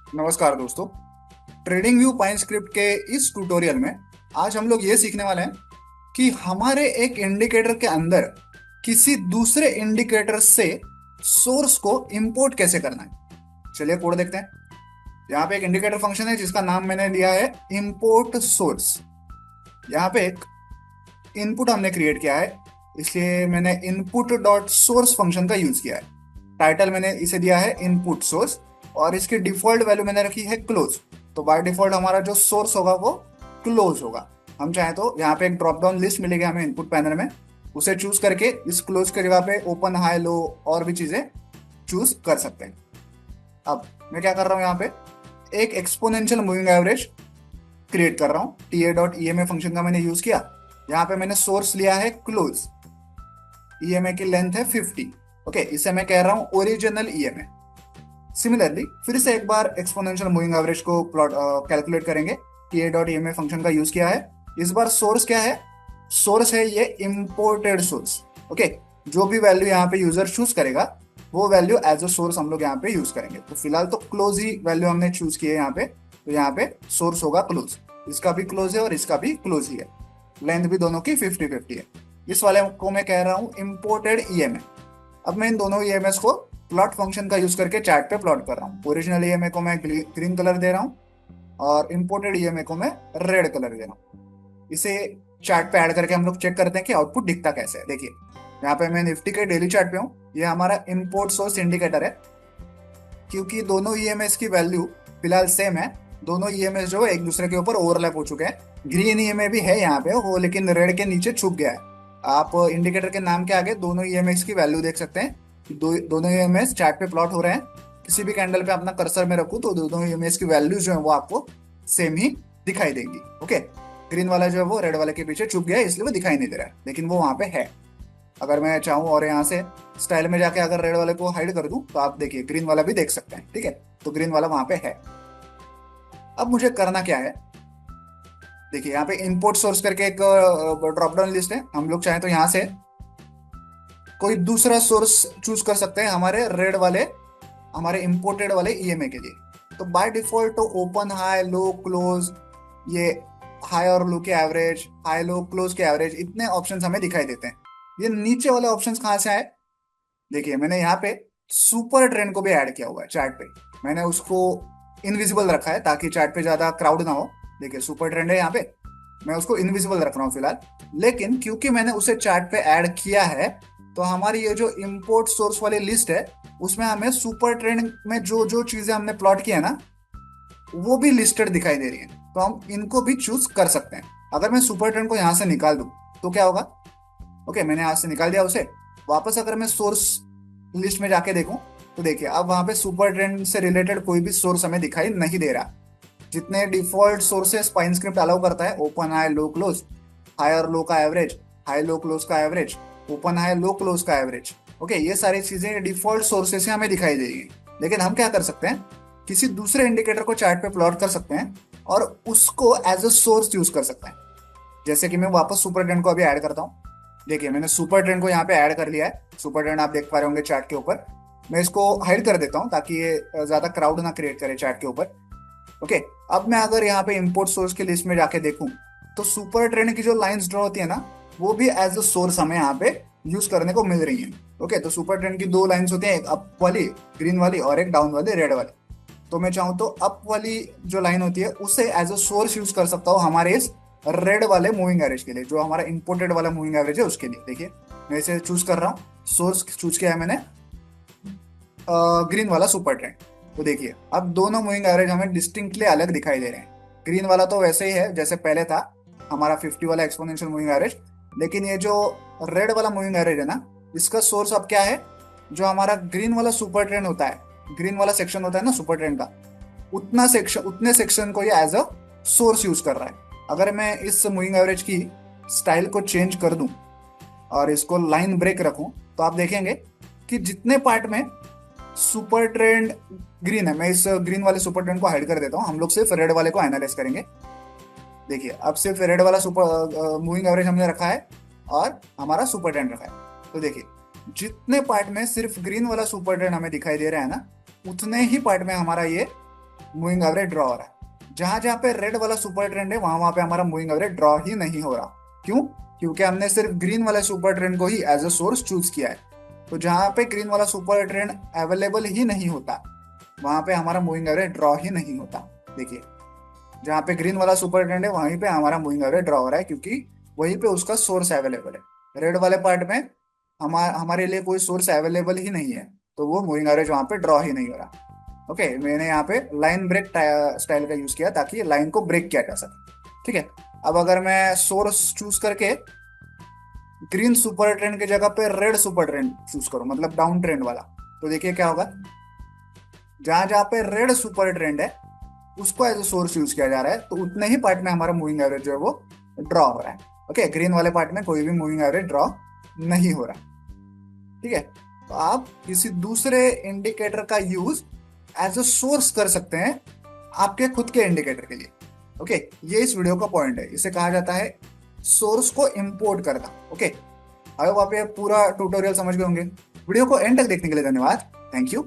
नमस्कार दोस्तों। Trading view pine script के इस ट्यूटोरियल में आज हम लोग ये सीखने वाले हैं कि हमारे एक इंडिकेटर के अंदर किसी दूसरे इंडिकेटर से सोर्स को इंपोर्ट कैसे करना है। चलिए कोड देखते हैं। यहाँ पे एक इंडिकेटर फंक्शन है जिसका नाम मैंने लिया है इंपोर्ट सोर्स। यहाँ पे एक इनपुट हमने क्रिएट किया है, इसलिए मैंने इनपुट डॉट सोर्स फंक्शन का यूज किया है। टाइटल मैंने इसे दिया है इनपुट सोर्स और इसकी डिफॉल्ट वैल्यू मैंने रखी है क्लोज। तो बाय डिफॉल्ट हमारा जो सोर्स होगा वो क्लोज होगा। हम चाहें तो यहाँ पे एक ड्रॉप डाउन लिस्ट मिलेगी हमें इनपुट पैनल में, उसे चूज करके इस क्लोज की जगह पे ओपन हाई लो और भी चीजें चूज कर सकते हैं। अब मैं क्या कर रहा हूँ, यहाँ पे एक एक्सपोनेंशियल मूविंग एवरेज क्रिएट कर रहा हूँ। ta.ema फंक्शन का मैंने यूज किया। यहाँ पे मैंने सोर्स लिया है क्लोज, ईएमए की लेंथ है 50। ओके, इसे मैं कह रहा हूँ ओरिजिनल ईएमए। सिमिलरली फिर से एक बार एक्सपोनेंशियल मूविंग एवरेज को प्लॉट कैलकुलेट करेंगे। ta.ema फंक्शन का यूज किया है। इस बार सोर्स क्या है? सोर्स है ये इंपोर्टेड सोर्स। ओके, जो भी वैल्यू यहाँ पे यूजर चूज करेगा वो वैल्यू एज अ सोर्स हम लोग यहाँ पे यूज करेंगे। तो फिलहाल तो क्लोज ही वैल्यू हमने चूज की है यहाँ पे, तो यहाँ पे सोर्स होगा क्लोज। इसका भी क्लोज है और इसका भी क्लोज ही है। लेंथ भी दोनों की 50-50 है। इस वाले को मैं कह रहा हूँ इंपोर्टेड ईएमए। अब मैं इन दोनों ईएमएस को प्लॉट फंक्शन का यूज करके चार्ट पे प्लॉट कर रहा हूँ। ओरिजिनल ईएमए को मैं ग्रीन कलर दे रहा हूँ और इंपोर्टेड ईएमए को मैं रेड कलर दे रहा हूँ। इसे चार्ट पे ऐड करके हम लोग चेक करते हैं कि आउटपुट दिखता कैसे है। देखिए, यहाँ पे मैं निफ्टी के डेली चार्ट पे हूँ। ये हमारा इंपोर्ट सोर्स इंडिकेटर है, क्योंकि दोनों ईएमएस की वैल्यू फिलहाल सेम है। दोनों ईएमएस जो है एक दूसरे के ऊपर ओवरलैप हो चुके हैं। ग्रीन ईएमए भी है यहाँ पे वो, लेकिन रेड के नीचे छुप गया है। आप इंडिकेटर के नाम के आगे दोनों ईएमएस की वैल्यू देख सकते हैं। दोनों ईएमएस चार्ट पे प्लॉट हो रहे हैं। किसी भी कैंडल पे अपना कर्सर में रखूँ तो दोनों ईएमएस की वैल्यू जो है वो आपको सेम ही दिखाई देंगी। ओके, ग्रीन वाला जो है वो रेड वाले के पीछे छुप गया है, इसलिए वो दिखाई नहीं दे रहा है, लेकिन वो वहां पे है। अगर मैं चाहूँ और यहाँ से स्टाइल में जाके अगर रेड वाले को हाइड कर दूं तो आप देखिए ग्रीन वाला भी देख सकते हैं। ठीक है, तो ग्रीन वाला वहां पे है। अब मुझे करना क्या है? देखिए, यहाँ पे इंपोर्ट सोर्स करके एक ड्रॉप डाउन लिस्ट है। हम लोग चाहें तो यहाँ से कोई दूसरा सोर्स चूज कर सकते हैं हमारे रेड वाले, हमारे इंपोर्टेड वाले ईएमए के लिए। तो बाय डिफॉल्ट तो ओपन हाई लो क्लोज, ये हाई और लो के एवरेज, हाई लो क्लोज के एवरेज, इतने ऑप्शंस हमें दिखाई देते हैं। ये नीचे वाले ऑप्शंस कहाँ से आए? देखिए, मैंने यहाँ पे सुपर ट्रेंड को भी ऐड किया हुआ है चार्ट पे। मैंने उसको इनविजिबल रखा है ताकि चार्ट पे ज्यादा क्राउड ना हो। देखिए, सुपर ट्रेंड है यहाँ पे, मैं उसको इनविजिबल रख रहा हूँ फिलहाल। लेकिन क्योंकि मैंने उसे चार्ट पे ऐड किया है, तो हमारी ये जो इंपोर्ट सोर्स वाली लिस्ट है उसमें हमें सुपर ट्रेंड में जो जो चीजें हमने प्लॉट किया ना वो भी लिस्टेड दिखाई दे रही है। तो हम इनको भी चूज कर सकते हैं। अगर मैं सुपर ट्रेंड को यहाँ से निकाल दूं तो क्या होगा? ओके, मैंने यहाँ से निकाल दिया उसे। वापस अगर मैं सोर्स लिस्ट में जाके देखूं तो देखिए, अब वहां पे सुपर ट्रेंड से रिलेटेड कोई भी सोर्स हमें दिखाई नहीं दे रहा। जितने default sources pine script allow करता है, open high low close, high और लो का एवरेज, हाई लो क्लोज का average, open high low close का एवरेज, ओके, ये सारी चीजें डिफॉल्ट सोर्सेस से हमें दिखाई देगी। लेकिन हम क्या कर सकते हैं, किसी दूसरे इंडिकेटर को चार्ट पे प्लॉट कर सकते हैं और उसको एज अ सोर्स यूज कर सकते हैं। जैसे कि मैं वापस सुपर ट्रेंड को अभी ऐड करता हूँ। देखिए, मैंने सुपर ट्रेंड को यहाँ पे ऐड कर लिया है। सुपर ट्रेंड आप देख पा रहे होंगे चार्ट के ऊपर। मैं इसको हाइड कर देता हूँ ताकि ये ज्यादा क्राउड ना क्रिएट करे चार्ट के ऊपर। ओके, अब मैं अगर यहाँ पे इंपोर्ट सोर्स की लिस्ट में जाके देखूं तो सुपर ट्रेंड की जो लाइंस ड्रॉ होती है ना वो भी एज अ सोर्स हमें यहाँ पे यूज करने को मिल रही है। ओके, तो सुपर ट्रेंड की दो लाइंस होती हैं, एक अप वाली ग्रीन वाली और एक डाउन वाली रेड वाली। तो मैं चाहूँ तो अप वाली जो लाइन होती है उसे एज अ सोर्स यूज कर सकता हूँ हमारे इस रेड वाले मूविंग एवरेज के लिए, जो हमारा इंपोर्टेड वाला मूविंग एवरेज है उसके लिए। देखिए, मैं इसे चूज कर रहा हूँ, सोर्स चूज किया है मैंने ग्रीन वाला सुपर ट्रेंड। तो देखिए, अब दोनों मूविंग एवरेज हमें डिस्टिंक्टली अलग दिखाई दे रहे हैं। ग्रीन वाला तो वैसे ही है जैसे पहले था, हमारा 50 वाला एक्सपोनेंशियल मूविंग एवरेज। लेकिन ये जो रेड वाला मूविंग एवरेज है ना, इसका सोर्स अब क्या है? जो हमारा ग्रीन वाला सुपर ट्रेंड होता है, ग्रीन वाला सेक्शन होता है ना सुपर ट्रेंड का, उतने सेक्शन को ये एज अ सोर्स यूज कर रहा है। अगर मैं इस मूविंग एवरेज की स्टाइल को चेंज कर दूं और इसको लाइन ब्रेक रखूं तो आप देखेंगे कि जितने पार्ट में सुपर ट्रेंड ग्रीन है, मैं इस ग्रीन वाले सुपर ट्रेंड को हाइड कर देता हूं। हम लोग सिर्फ रेड वाले को एनालाइज करेंगे। देखिए, अब सिर्फ रेड वाला सुपर मूविंग एवरेज हमने रखा है और हमारा सुपर ट्रेंड रखा है। तो देखिए, जितने पार्ट में सिर्फ ग्रीन वाला सुपर ट्रेंड हमें दिखाई दे रहा है ना, उतने ही पार्ट में हमारा ये मूविंग एवरेज ड्रॉ हो रहा है। जहां जहां पे रेड वाला सुपर ट्रेंड है वहां वहां पे हमारा मूविंग एवरेज ड्रॉ ही नहीं हो रहा। क्यों? क्योंकि हमने सिर्फ ग्रीन वाले सुपर ट्रेंड को ही एज अ सोर्स चूज किया है। तो जहां पे ग्रीन वाला सुपर ट्रेंड अवेलेबल ही नहीं होता वहां पे हमारा मूविंग एवरेज ड्रॉ ही नहीं होता। देखिए, जहाँ पे ग्रीन वाला सुपर ट्रेंड है वहीं पे हमारा मूविंग एवरेज ड्रॉ हो रहा है, क्योंकि वहीं पे उसका सोर्स अवेलेबल है। रेड वाले पार्ट में हमारे लिए कोई सोर्स अवेलेबल ही नहीं है, तो वो मूविंग एवरेज वहां पे ड्रॉ ही नहीं हो रहा। ओके, मैंने यहाँ पे लाइन ब्रेक स्टाइल का यूज किया ताकि लाइन को ब्रेक किया जा सके। ठीक है, अब अगर मैं सोर्स चूज करके ग्रीन सुपर ट्रेंड की जगह पे रेड सुपर ट्रेंड चूज करूं, मतलब डाउन ट्रेंड वाला, तो देखिए क्या होगा। जहां जहां पे रेड सुपर ट्रेंड है उसको एज ए सोर्स यूज किया जा रहा है, तो उतने ही पार्ट में हमारा मूविंग एवरेज जो है वो ड्रॉ हो रहा है। ओके, ग्रीन वाले पार्ट में कोई भी मूविंग एवरेज ड्रॉ नहीं हो रहा। ठीक है, तो आप किसी दूसरे इंडिकेटर का यूज एज अ सोर्स कर सकते हैं आपके खुद के इंडिकेटर के लिए। ओके, ये इस वीडियो का पॉइंट है, इसे कहा जाता है सोर्स को इंपोर्ट करना। ओके, आई होप आप ये पूरा ट्यूटोरियल समझ गए होंगे। वीडियो को एंड तक देखने के लिए धन्यवाद। Thank you.